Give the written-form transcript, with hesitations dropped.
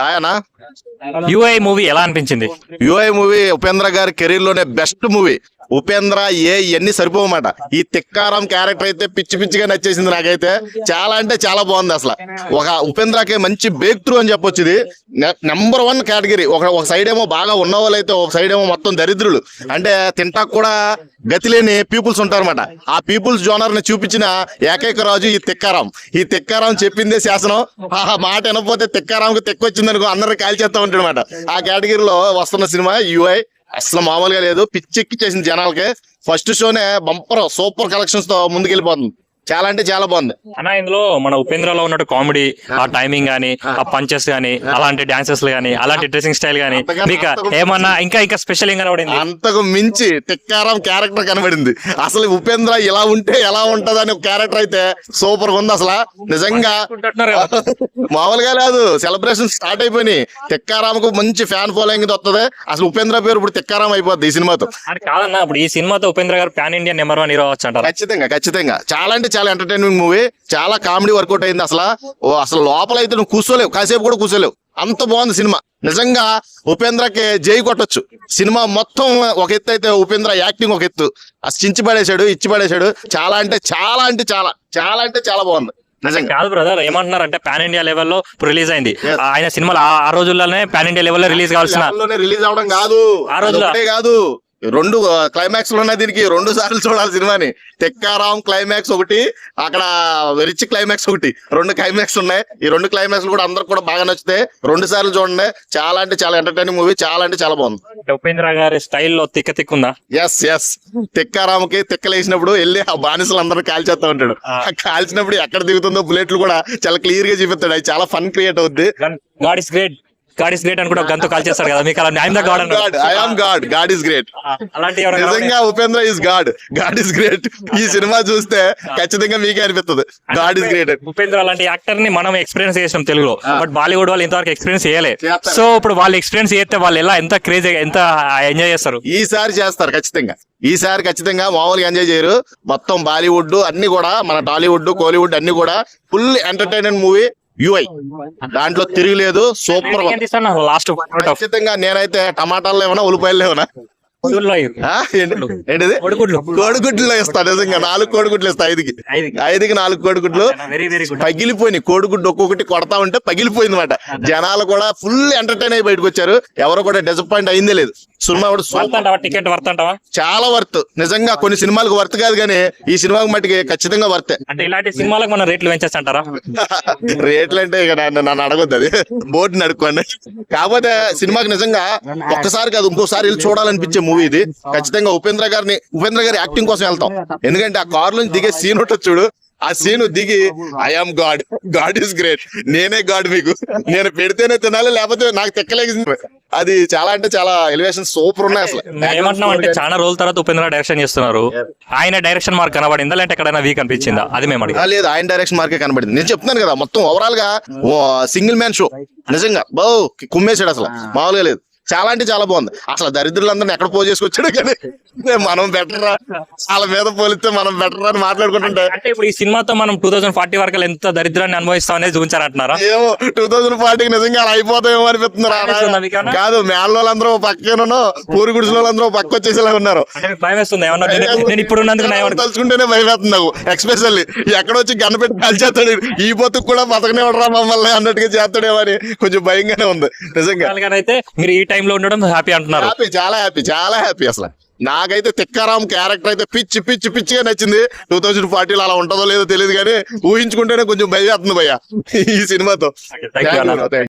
ఆయన UI movie ఎలా అనిపించింది? యుఐ మూవీ ఉపేంద్ర గారి కెరీర్ లోనే బెస్ట్ మూవీ. ఉపేంద్ర ఇవన్నీ సరిపోమాట. ఈ తిక్కారం క్యారెక్టర్ అయితే పిచ్చి పిచ్చిగా నచ్చేసింది నాకైతే. చాలా అంటే చాలా బాగుంది. అసలు ఒక ఉపేంద్రకి మంచి బ్రేక్ త్రూ అని చెప్పొచ్చు. ఇది నెంబర్ 1 కేటగిరీ. ఒక సైడ్ ఏమో బాగా ఉన్న వాళ్ళు అయితే, ఒక సైడ్ ఏమో మొత్తం దరిద్రులు, అంటే తింటాకు కూడా గతి లేని పీపుల్స్ ఉంటారన్నమాట. ఆ పీపుల్స్ జోనర్ ని చూపించిన ఏకైక రాజు ఈ తిక్కారం. ఈ తిక్కారం చెప్పిందే శాసనం. ఆ మాట వినకపోతే తిక్కారాంకి తెక్కొచ్చింది అనుకో, అందరికి కాల్చేస్తా ఉంటాడు అనమాట. ఆ కేటగిరీలో వస్తున్న సినిమా యుఐ. అసలు మామూలుగా లేదు, పిచ్చెక్కిచ్చేసింది జనాలకి. ఫస్ట్ షోనే బంపర్ సూపర్ కలెక్షన్స్ తో ముందుకెళ్ళిపోతుంది. చాలా అంటే చాలా బాగుంది అన్న. ఇందులో మన ఉపేంద్రలో ఉన్నట్టు కామెడీ, ఆ టైమింగ్ గానీ, ఆ పంచెస్ గానీ, అలాంటి డాన్సెస్ గానీ, అలాంటి డ్రెస్సింగ్ స్టైల్ గానీ, మీకు ఏమన్నా ఇంకా స్పెషల్ ఏం కనబడింది? అంతకు మించి తిక్కారం క్యారెక్టర్ కనబడింది. అసలు ఉపేంద్ర ఇలా ఉంటే ఎలా ఉంటది అనే క్యారెక్టర్ అయితే సూపర్ గా ఉంది. అసలు నిజంగా మామూలుగా లేదు. సెలబ్రేషన్ స్టార్ట్ అయిపోయినాయి. తిక్కారాంకు మంచి ఫ్యాన్ ఫాలోయింగ్ వస్తుంది. అసలు ఉపేంద్ర పేరు ఇప్పుడు తిక్కారం అయిపోద్ది ఈ సినిమాతో. కాదన్నా, ఇప్పుడు ఈ సినిమాతో ఉపేంద్ర గారు పాన్ ఇండియా నెంబర్ 1 హీరో అవచ్చు అంటారు? ఖచ్చితంగా చాలా అంటే చాలా ఎంటర్టైన్మెంట్ మూవీ. చాలా కామెడీ వర్కౌట్ అయింది. అసలు లోపల అయితే నువ్వు కూర్చోలేవు, కాసేపు కూడా కూర్చోలేవు, అంత బాగుంది సినిమా. నిజంగా ఉపేంద్రకి జై కొట్టొచ్చు. సినిమా మొత్తం ఒక ఎత్తు అయితే, ఉపేంద్ర యాక్టింగ్ ఒక ఎత్తు. చించి పడేశాడు, ఇచ్చి పడేశాడు. చాలా అంటే చాలా బాగుంది నిజంగా. కాదు బ్రదర్, ఏమంటున్నారు అంటే పాన్ ఇండియా లెవెల్లో రిలీజ్ అయింది ఆయన సినిమాలు. ఆ రోజుల్లోనే పాన్ ఇండియా లెవెల్లో రిలీజ్ కావాల్సిన, రిలీజ్ అవడం కాదు, ఆ రోజుల్లో కాదు. 2 క్లైమాక్స్ ఉన్నాయి దీనికి. 2 సార్లు చూడాలి సినిమాని. తెక్కారాం క్లైమాక్స్ ఒకటి, అక్కడ రిచ్ క్లైమాక్స్ ఒకటి, 2 క్లైమాక్స్ ఉన్నాయి. ఈ 2 క్లైమాక్స్ కూడా అందరికి కూడా బాగా నచ్చుతాయి. 2 సార్లు చూడండి. చాలా అంటే చాలా ఎంటర్టైనింగ్ మూవీ. చాలా అంటే చాలా బాగుంది. ఉపేంద్ర గారి స్టైల్లో తిక్కుందా? ఎస్ తెక్కారాంకి తిక్కలేసినప్పుడు వెళ్ళి ఆ బానిసలు అందరూ కాల్చేస్తా ఉంటాడు. కాల్చినప్పుడు ఎక్కడ దిగుతుందో బుల్లెట్లు కూడా చాలా క్లియర్ గా చూపిస్తాడు. అది చాలా ఫన్ క్రియేట్ అవుద్ది. గాడ్ ఇస్ గ్రేట్ అని కూడా గంతో కాల్ చేస్తాడు కదా. మీకు అలా గాడ్ ఇస్ గ్రేట్. అలాంటి నిజంగా Upendra is God is great. ఈ సినిమా చూస్తే ఖచ్చితంగా మీకే అనిపిస్తుంది గాడ్ ఇస్ గ్రేట్. ఉపేంద్ర అలాంటి యాక్టర్ ని మనం ఎక్స్పీరియన్స్ చేసాం తెలుగులో, బట్ బాలీవుడ్ వాళ్ళు ఇంతవరకు ఎక్స్పీరియన్స్ చేయలేదు. సో ఇప్పుడు వాళ్ళు ఎక్స్పీరియన్స్ చేస్తే వాళ్ళు ఎలా ఎంత క్రేజ్ ఎంత ఎంజాయ్ చేస్తారు? ఈసారి చేస్తారు ఖచ్చితంగా. ఈసారి ఖచ్చితంగా మామూలుగా ఎంజాయ్ చేయరు. మొత్తం బాలీవుడ్ అన్ని కూడా, మన టాలీవుడ్, కోలీవుడ్ అన్ని కూడా ఫుల్ ఎంటర్టైన్మెంట్ మూవీ యుఐ. దాంట్లో తిరిగిలేదు. సూపర్. లాస్ట్ ఖచ్చితంగా నేనైతే టమాటాల్లో ఏమన్నా, ఉల్లిపాయలు ఏమన్నా, ఏంటిది కోడిగుడ్లు ఇస్తాను. నిజంగా 4 కోడిగుడ్లు ఇస్తా. 5కి 4 కోడిగుడ్లు పగిలిపోయినాయి. కోడిగుడ్డు ఒక్కొక్కటి కొడతా ఉంటే పగిలిపోయింది మాట. జనాలు కూడా ఫుల్ ఎంటర్టైన్ అయి బయటకు వచ్చారు. ఎవరు కూడా డిసప్పాయింట్ అయిందే లేదు. సినిమా టికెట్ వర్త్ అంటావా? చాలా వర్త్. నిజంగా కొన్ని సినిమాలకు వర్త్ కాదు, కానీ ఈ సినిమాకి మట్టికి ఖచ్చితంగా వర్తే. అంటే ఇలాంటి సినిమాలకు మనం రేట్లు పెంచేస్తాంటారా? రేట్లు అంటే ఇక నన్ను అడగొద్దు, అది బోర్డుని అడుక్కోండి. కాకపోతే సినిమాకి నిజంగా ఒక్కసారి కాదు ఇంకోసారి వెళ్ళి చూడాలనిపించే మూవీ ఇది. ఖచ్చితంగా ఉపేంద్ర గారి యాక్టింగ్ కోసం వెళ్తాం. ఎందుకంటే ఆ కార్ నుంచి దిగే సీన్ ఉంటుంది చూడు, ఆ సీన్ దిగి ఐఆమ్ గాడ్ ఇస్ గ్రేట్, నేనే గాడ్, మీకు నేను పెడితేనే తినాలి లేకపోతే నాకు తెక్కలేసింది. అది చాలా అంటే చాలా ఎలివేషన్ సూపర్ ఉన్నాయి. అసలు ఏమంటున్నాం అంటే చాలా రోజుల తర్వాత ఉపేంద్ర డైరెక్షన్ చేస్తున్నారు. ఆయన డైరెక్షన్ మార్క్ కనబడిందా లేదంటే ఎక్కడైనా వీక్ అనిపించిందా? అది మేము లేదు, ఆయన డైరెక్షన్ మార్కే కనబడింది. నేను చెప్తున్నాను కదా, మొత్తం ఓవరాల్ గా సింగిల్ మ్యాన్ షో. నిజంగా కుమ్మేశాడు. అసలు మామూలుగా లేదు. చాలా అంటే చాలా బాగుంది. అసలు దరిద్రులందరినీ ఎక్కడ పోజ్ చేసుకొచ్చాడు, కానీ మనం బెటర్ రా, వాళ్ళ మీద పోలిస్తే మనం బెటర్ అని మాట్లాడుకుంటుంటే. అంటే ఇప్పుడు ఈ సినిమాతో మనం 2040 వరకు ఎంత దరిద్రాన్ని అనుభవిస్తాం అనేది చూపించారంటున్నారా? ఏమో 2040కి నిజంగా అలా అయిపోతామేమో అనిపిస్తున్నారు. కాదు, మేళ్ళ వాళ్ళందరూ పక్కన, పూరి గుడిసిన వాళ్ళందరూ పక్క వచ్చేసేలా ఉన్నారు. భయం వేస్తుంది ఇప్పుడు తలుచుకుంటేనే భయం వేస్తుంది నాకు. ఎక్స్పెషల్లీ ఎక్కడొచ్చి గన్నపెట్టి కాల్చేస్తాడు, ఈ బతుకు కూడా బతకనివ్వడరా మమ్మల్ని అన్నట్టుగా చేస్తాడేమో అని కొంచెం భయంగానే ఉంది నిజంగా. అయితే మీరు ఈ టైంలో ఉండడం హ్యాపీ అంటున్నారు? చాలా హ్యాపీ. అసలు నాకైతే తిక్కారాం క్యారెక్టర్ అయితే పిచ్చిగా నచ్చింది. 2040లో అలా ఉంటుందో లేదో తెలియదు, కానీ ఊహించుకుంటేనే కొంచెం భయం వేస్తుంది భయ్యా ఈ సినిమాతో.